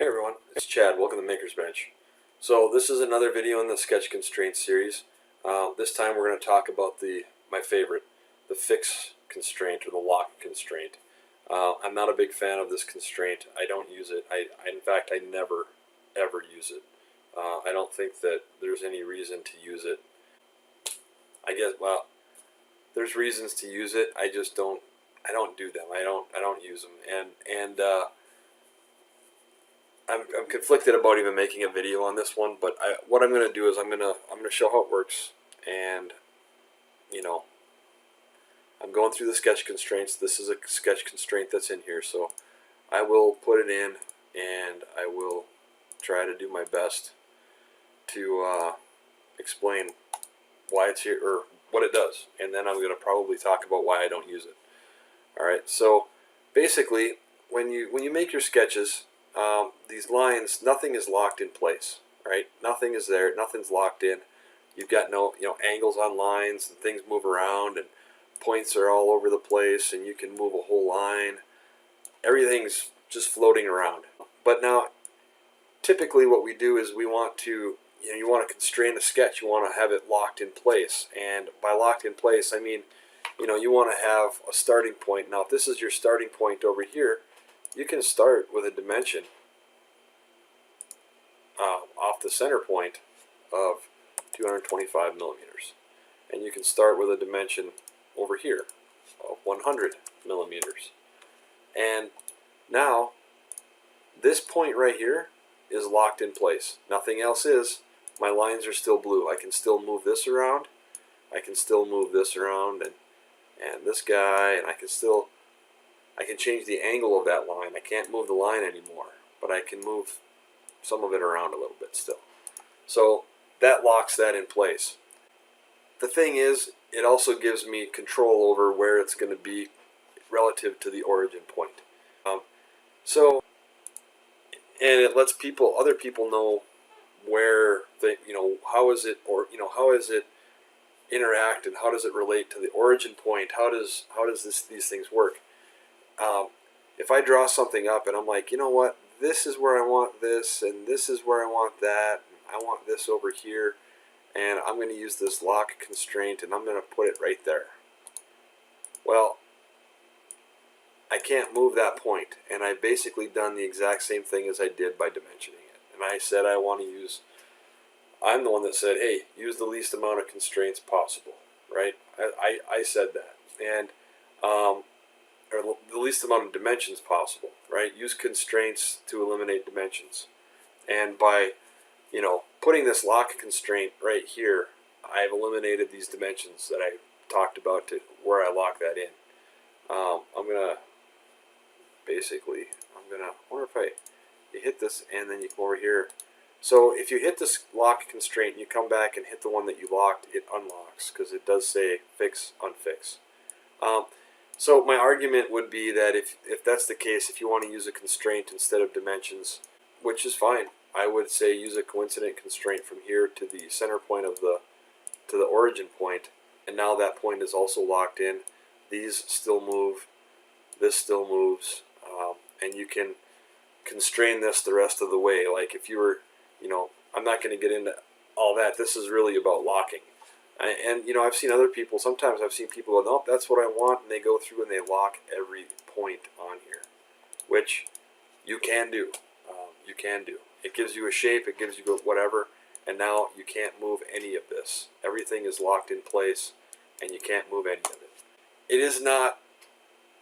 Hey everyone, it's Chad. Welcome to Maker's Bench. So this is another video in the Sketch Constraint series. This time we're going to talk about my favorite, the Fix Constraint or the Lock Constraint. I'm not a big fan of this constraint. I don't use it. In fact, I never ever use it. I don't think that there's any reason to use it. I guess, well, there's reasons to use it. I just don't. I don't do them. I don't use them. I'm conflicted about even making a video on this one, but what I'm going to do is I'm going to show how it works, and I'm going through the sketch constraints. This is a sketch constraint that's in here, so I will put it in, and I will try to do my best to explain why it's here or what it does, and then I'm going to probably talk about why I don't use it. All right, so basically, when you make your sketches, these lines, nothing is locked in place, right? Nothing is there, nothing's locked in. You've got no, angles on lines, and things move around, and points are all over the place, and you can move a whole line. Everything's just floating around. But now, typically what we do is we want to, you want to constrain a sketch, you want to have it locked in place. And by locked in place, I mean, you want to have a starting point. Now, if this is your starting point over here, you can start with a dimension off the center point of 225 millimeters. And you can start with a dimension over here of 100 millimeters. And now, this point right here is locked in place. Nothing else is. My lines are still blue. I can still move this around. I can still move this around and this guy, and I can change the angle of that line. I can't move the line anymore, but I can move some of it around a little bit still. So that locks that in place. The thing is, it also gives me control over where it's going to be relative to the origin point. And it lets other people know where how is it, or how is it interact, and how does it relate to the origin point? How does these things work? If I draw something up and I'm like, you know what, this is where I want this, and this is where I want that, and I want this over here, and I'm going to use this lock constraint, and I'm going to put it right there. Well, I can't move that point, and I've basically done the exact same thing as I did by dimensioning it. And I said I'm the one that said, hey, use the least amount of constraints possible, right? I said that. And or the least amount of dimensions possible, right? Use constraints to eliminate dimensions. And by, putting this lock constraint right here, I've eliminated these dimensions that I talked about to where I lock that in. I wonder if you hit this and then you come over here. So if you hit this lock constraint and you come back and hit the one that you locked, it unlocks, because it does say fix, unfix. So my argument would be that if that's the case, if you want to use a constraint instead of dimensions, which is fine, I would say use a coincident constraint from here to the center point of to the origin point, and now that point is also locked in. These still move, this still moves, and you can constrain this the rest of the way. Like if you were, I'm not going to get into all that. This is really about locking. And I've seen other people, sometimes I've seen people go, nope, that's what I want, and they go through and they lock every point on here, which you can do. You can do. It gives you a shape, it gives you whatever, and now you can't move any of this. Everything is locked in place, and you can't move any of it. It is not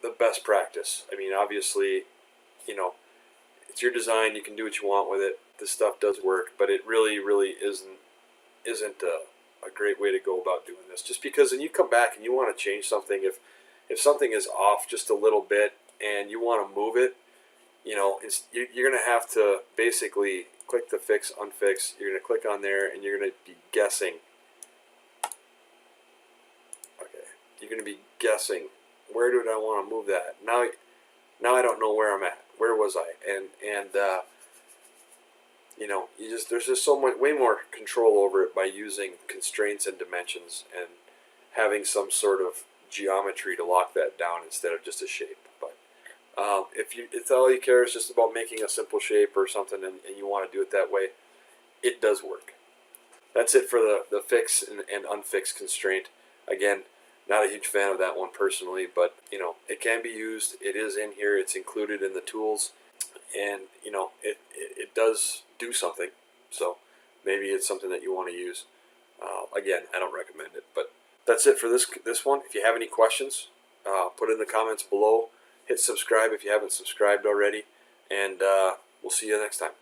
the best practice. I mean, obviously, it's your design, you can do what you want with it. This stuff does work, but it really, really isn't a great way to go about doing this. Just because when you come back and you want to change something, if something is off just a little bit and you want to move it, you're going to have to basically click the fix, unfix. You're going to click on there and you're going to be guessing. Okay, you're going to be guessing, where do I want to move that? Now I don't know where I'm at. Where was I? And there's just so much, way more control over it by using constraints and dimensions and having some sort of geometry to lock that down instead of just a shape. But If all you care is just about making a simple shape or something, and you want to do it that way, it does work. That's it for the fix and unfix constraint. Again, not a huge fan of that one personally, but it can be used. It is in here. It's included in the tools, and it does do something. So maybe it's something that you want to use. Again, I don't recommend it, but that's it for this one. If you have any questions, put it in the comments below. Hit subscribe if you haven't subscribed already, and we'll see you next time.